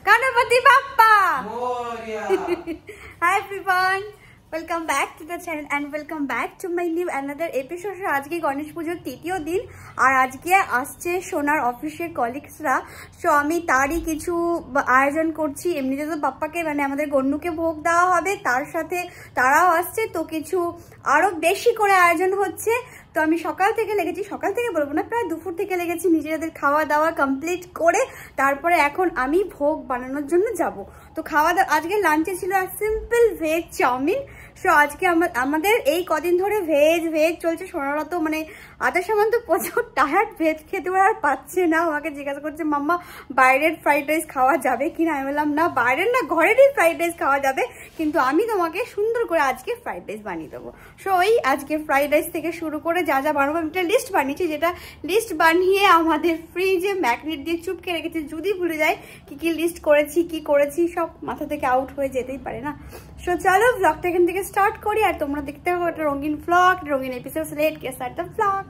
Ganapati Bappa! Hi everyone! Welcome back to the channel and welcome back to my new another episode. আজকে গণেশ পুজোর তৃতীয় দিন আর আজকে আসছে সোনার অফিসের কলিগসরা। সো আমি তারই কিছু আয়োজন করছি। এমনিতে তো বাপ্পাকে মানে আমাদের গন্নুকে ভোগ দেওয়া হবে, তার সাথে তারাও আসছে, তো কিছু আরো বেশি করে আয়োজন হচ্ছে। তো আমি সকাল থেকে লেগেছি, সকাল থেকে বলবো না, প্রায় দুপুর থেকে লেগেছি নিজেদের খাওয়া দাওয়া কমপ্লিট করে তারপরে এখন আমি ভোগ বানানোর জন্য যাব। তো খাওয়া দাওয়া আজকে লাঞ্চে ছিল সিম্পল ভেজ চাউমিন। সো আজকে আমাদের এই কদিন ধরে ভেজ চলছে। সোনারা তো মানে আধা সামান তো প্রচুর টায়ার্ড, ভেজ খেতে আর পাচ্ছে না। আমাকে জিজ্ঞাসা করছে মাম্মা বাইরের ফ্রাইড রাইস খাওয়া যাবে কিনা। আমি বললাম না, বাইরের না, ঘরেরই ফ্রাইড রাইস খাওয়া যাবে, কিন্তু আমি তোমাকে সুন্দর করে আজকে ফ্রাইড রাইস বানিয়ে দেবো। সো ওই আজকে ফ্রাইড রাইস থেকে শুরু করে যা যা বানাবো আমি একটা লিস্ট বানিয়েছি, যেটা লিস্ট বানিয়ে আমাদের ফ্রিজে ম্যাগনেট দিয়ে চুপকে রেখেছি। যদি ভুলে যাই কি লিস্ট করেছি, কি করেছি, সব মাথা থেকে আউট হয়ে যেতেই পারে না। সো চলো ব্লগটা এখান থেকে স্টার্ট করি আর তোমরা দেখতে হবে একটা রঙিন ব্লগ, রঙিন episode. Let's get start the blog.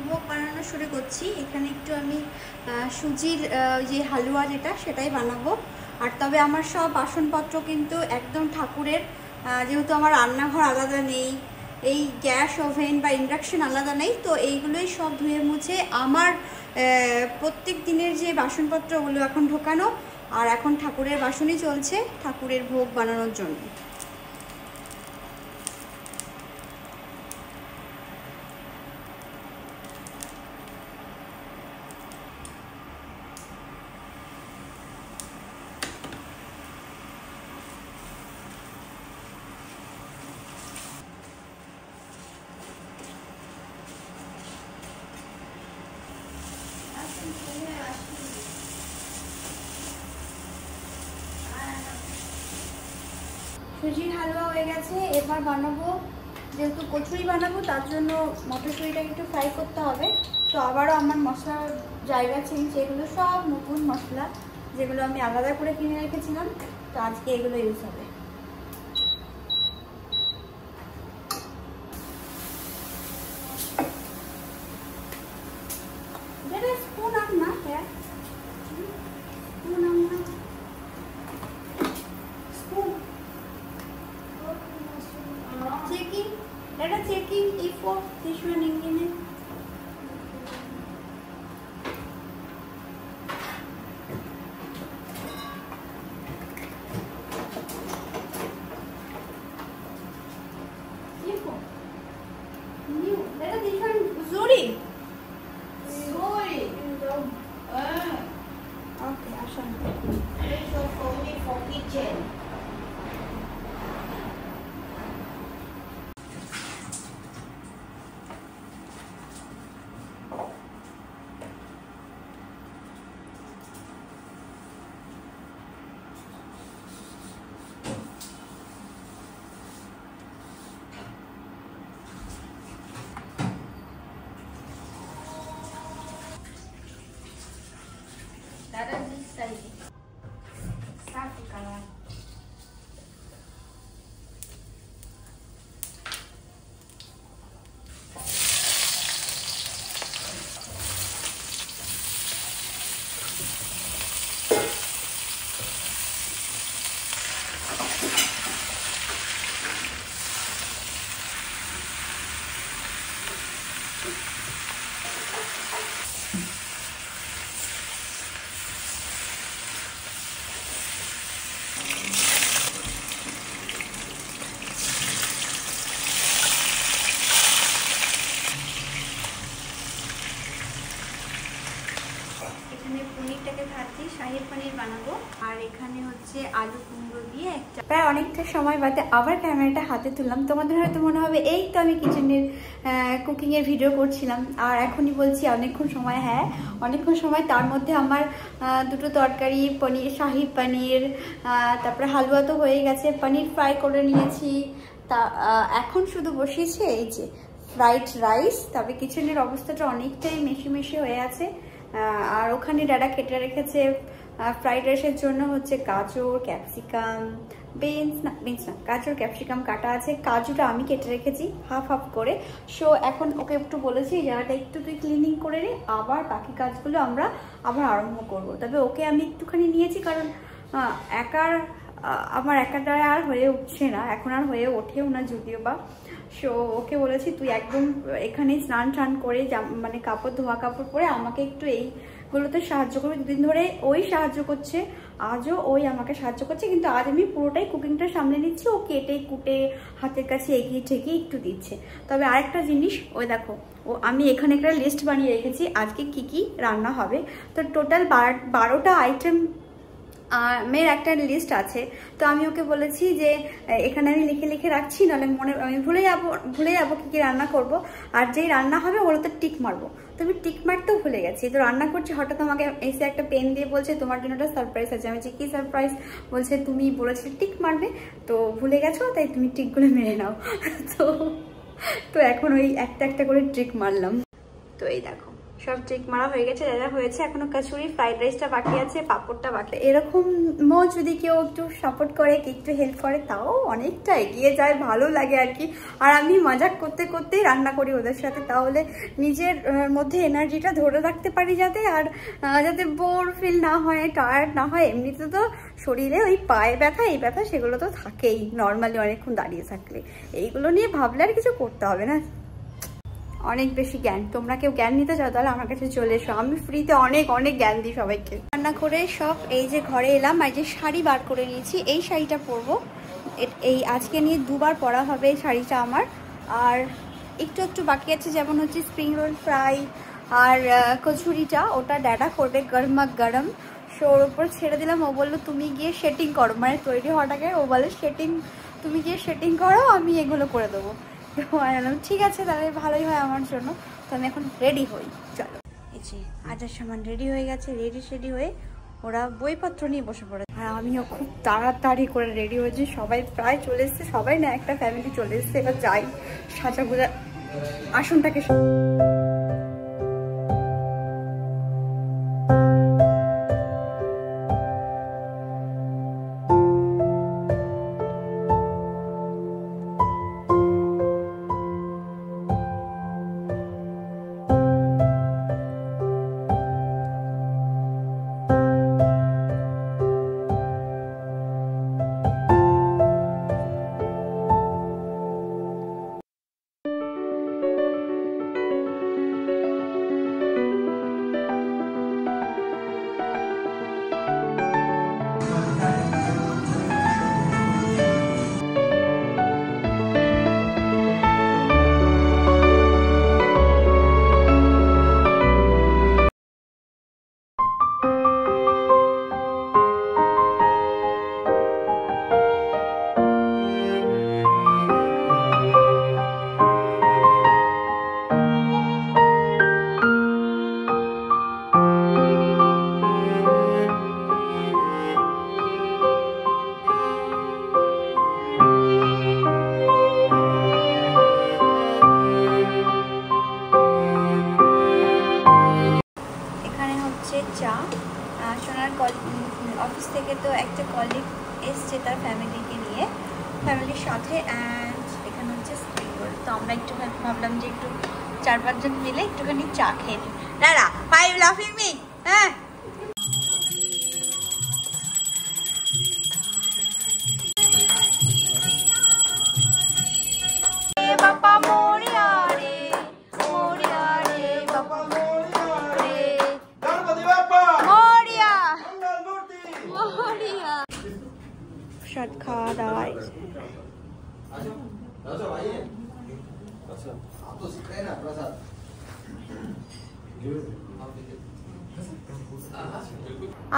ভোগ বানানো শুরু করছি। এখানে একটু আমি সুজির যে হালুয়া যেটা সেটাই বানাবো। আর তবে আমার সব বাসনপত্র কিন্তু একদম ঠাকুরের, যেহেতু আমার রান্নাঘর আলাদা নেই, এই গ্যাস ওভেন বা ইন্ডাকশন আলাদা নেই, তো এইগুলোই সব ধুয়ে মুছে আমার প্রত্যেক দিনের যে বাসনপত্র ওগুলো এখন ঢোকানো। আর এখন ঠাকুরের বাসনই চলছে ঠাকুরের ভোগ বানানোর জন্য। সুজির হালুয়া হয়ে গেছে। এবার বানাবো, যেহেতু কচুরি বানাবো তার জন্য মটরশুঁড়িটাকে একটু ফ্রাই করতে হবে। তো আবারও আমার মশলার জায়গা চেঞ্জ, এগুলো সব নতুন মশলা যেগুলো আমি আলাদা করে কিনে রেখেছিলাম, তো আজকে এগুলো ইউজ হবে। স্পুন আন না, হ্যাঁ স্পুন আন না, spoon checking, let us checking if for this one ingredient. New, let us this one Zuri. Okay, Ashan. So for me for kitchen. That is this side. Start to color. পনিরটাকে ভাজছি, শাহী পনির বানাবো। আর এখানে হচ্ছে আলু কুমড়ো দিয়ে একটা, প্রায় অনেকটা সময় বাদে আবার ক্যামেরাটা হাতে তুললাম। তোমাদের হয়তো মনে হবে এই তো আমি কিচেনের কুকিংয়ের ভিডিও করছিলাম, আর এখনই বলছি অনেকক্ষণ সময়। হ্যাঁ অনেকক্ষণ সময়, তার মধ্যে আমার দুটো তরকারি, পনির, শাহী পনির, তারপরে হালুয়া তো হয়ে গেছে, পনির ফ্রাই করে নিয়েছি। তা এখন শুধু বসিয়েছি এই যে ফ্রাইড রাইস। তবে কিচেনের অবস্থাটা অনেকটাই মেশি হয়ে আছে, আর ওখানে ডাডা কেটে রেখেছে ফ্রাইড রাইসের জন্য হচ্ছে গাজর, ক্যাপসিকাম, বিনস না গাজর ক্যাপসিকাম কাটা আছে। কাজুটা আমি কেটে রেখেছি হাফ হাফ করে। সো এখন ওকে একটু বলেছি জায়গাটা একটু তুই ক্লিনিং করে নে, আবার বাকি কাজগুলো আমরা আবার আরম্ভ করব। তবে ওকে আমি একটুখানি নিয়েছি, কারণ আমার একাটা আর হয়ে উঠছে না, এখন আর হয়ে ওঠেও না যদিও বা। সো ওকে বলেছি তুই একদম এখানেই স্নান টান করে মানে কাপড় ধোয়া কাপড় পরে আমাকে একটু এইগুলোতে সাহায্য করবে। দুদিন ধরে ওই সাহায্য করছে, আজও ওই আমাকে সাহায্য করছে, কিন্তু আজ আমি পুরোটাই কুকিংটা সামলে নিচ্ছি। ও কেটে কুটে হাতের কাছে এগিয়ে ঠেকিয়ে একটু দিচ্ছে। তবে আরেকটা জিনিস, ওই দেখো আমি এখানে একটা লিস্ট বানিয়ে রেখেছি আজকে কি কি রান্না হবে। তো টোটাল 12টা আইটেম মের একটা লিস্ট আছে। তো আমি ওকে বলেছি যে এখানে আমি লিখে লিখে রাখছি, নাহলে আমি ভুলে যাবো কি কি রান্না করব। আর যেই রান্না হবে ওগুলোতে টিক মারবো। তো আমি টিক মারতেও ভুলে গেছি। তো রান্না করছি, হঠাৎ আমাকে এসে একটা পেন দিয়ে বলছে তোমার জন্য একটা সারপ্রাইজ আছে। আমি বলছি কি সারপ্রাইজ? বলছে তুমি বলেছিলে টিক মারবে, তো ভুলে গেছো, তাই তুমি টিকগুলো মেরে নাও। তো এখন ওই একটা একটা করে ট্রিক মারলাম। তো এই দেখো সব ট্রিক মারা হয়ে গেছে, যা যা হয়েছে। এখনো কচুরি, ফ্রাইড রাইসটা বাকি আছে, পাঁপড়টা বাকি। এরকম যদি কেউ একটু সাপোর্ট করে, একটু হেল্প করে, তাও অনেকটা এগিয়ে যায়, ভালো লাগে আর কি। আর আমি মজাক করতে করতেই রান্না করি ওদের সাথে, তাহলে নিজের মধ্যে এনার্জিটা ধরে রাখতে পারি যাতে, আর যাতে বোর ফিল না হয়, টায়ার্ড না হয়। এমনিতে তো শরীরে ওই পায়ে ব্যথা এই ব্যথা সেগুলো তো থাকেই নর্মালি অনেকক্ষণ দাঁড়িয়ে থাকলে। এইগুলো নিয়ে ভাবলে আর কিছু করতে হবে না। অনেক বেশি জ্ঞান, তোমরা কেউ জ্ঞান নিতে চাও তাহলে আমার কাছে চলে এসো, আমি ফ্রিতে অনেক জ্ঞান দিই সবাইকে। রান্না করে সব এই যে ঘরে এলাম, আর যে শাড়ি বার করে নিয়েছি, এই শাড়িটা পরবো। এই আজকে নিয়ে 2বার পরা হবে এই শাড়িটা আমার। আর একটু বাকি আছে, যেমন হচ্ছে স্প্রিং রোল ফ্রাই আর কচুরিটা, ওটা ড্যাডা করবে গরমা গরম। সো ওর উপর ছেড়ে দিলাম। ও বললো তুমি গিয়ে সেটিং করো, মানে তৈরি হওয়াটাকে ও বলে তুমি গিয়ে সেটিং করো, আমি এগুলো করে দেবো। ঠিক আছে, তাহলে ভালোই হয় আমার জন্য। তো আমি এখন রেডি হই, চলো। এই যে আজার সামান রেডি হয়ে গেছে, রেডি হয়ে ওরা বইপত্র নিয়ে বসে পড়ে। আর আমিও খুব তাড়াতাড়ি করে রেডি হয়েছি। সবাই প্রায় চলে এসছে, সবাই না একটা ফ্যামিলি চলে এসছে। এবার যাই সাজা গোজা আসনটাকে। চা। সোনার অফিস থেকে তো একটা কলিগ এসছে তার ফ্যামিলিকে নিয়ে, ফ্যামিলির সাথে। অ্যান্ড এখানে হচ্ছে স্প্রিং রোল। তো আমরা একটু ভাবলাম যে একটু 4-5 জন মিলে একটুখানি চা খেয়ে নিই। দাঁড়া, বাই লাফিং মি। হ্যাঁ, বাবা মোরিয়া রে, মোরিয়া রে, বাবা মোরিয়া রে, মোরিয়া মোরিয়া। প্রসাদ খাওয়া দাওয়া।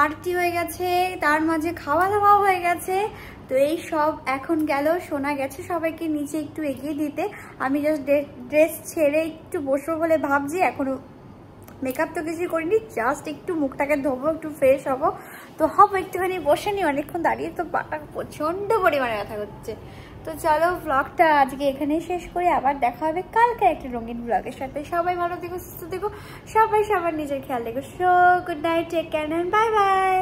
আরতি হয়ে গেছে, তার মাঝে খাওয়া দাওয়া হয়ে গেছে। তো এই সব এখন গেল, শোনা গেছে সবাইকে নিচে একটু এগিয়ে দিতে। আমি জাস্ট ড্রেস ছেড়ে একটু বসবো বলে ভাবছি। এখনো মেকআপ তো কিছু করিনি, জাস্ট একটু মুখটাকে ধোবো, একটু ফ্রেশ হবো। তো একটুখানি বসে নি, অনেকক্ষণ দাঁড়িয়ে তো পাটা প্রচণ্ড পরিমাণে ব্যথা করছে। তো চলো ব্লগটা আজকে এখানেই শেষ করি, আবার দেখা হবে কালকে একটা রঙিন ব্লগের সাথে। সবাই ভালো থেকো, সুস্থ থেকো, সবাই সবার নিজের খেয়াল রেখো। So good night, take care, bye by.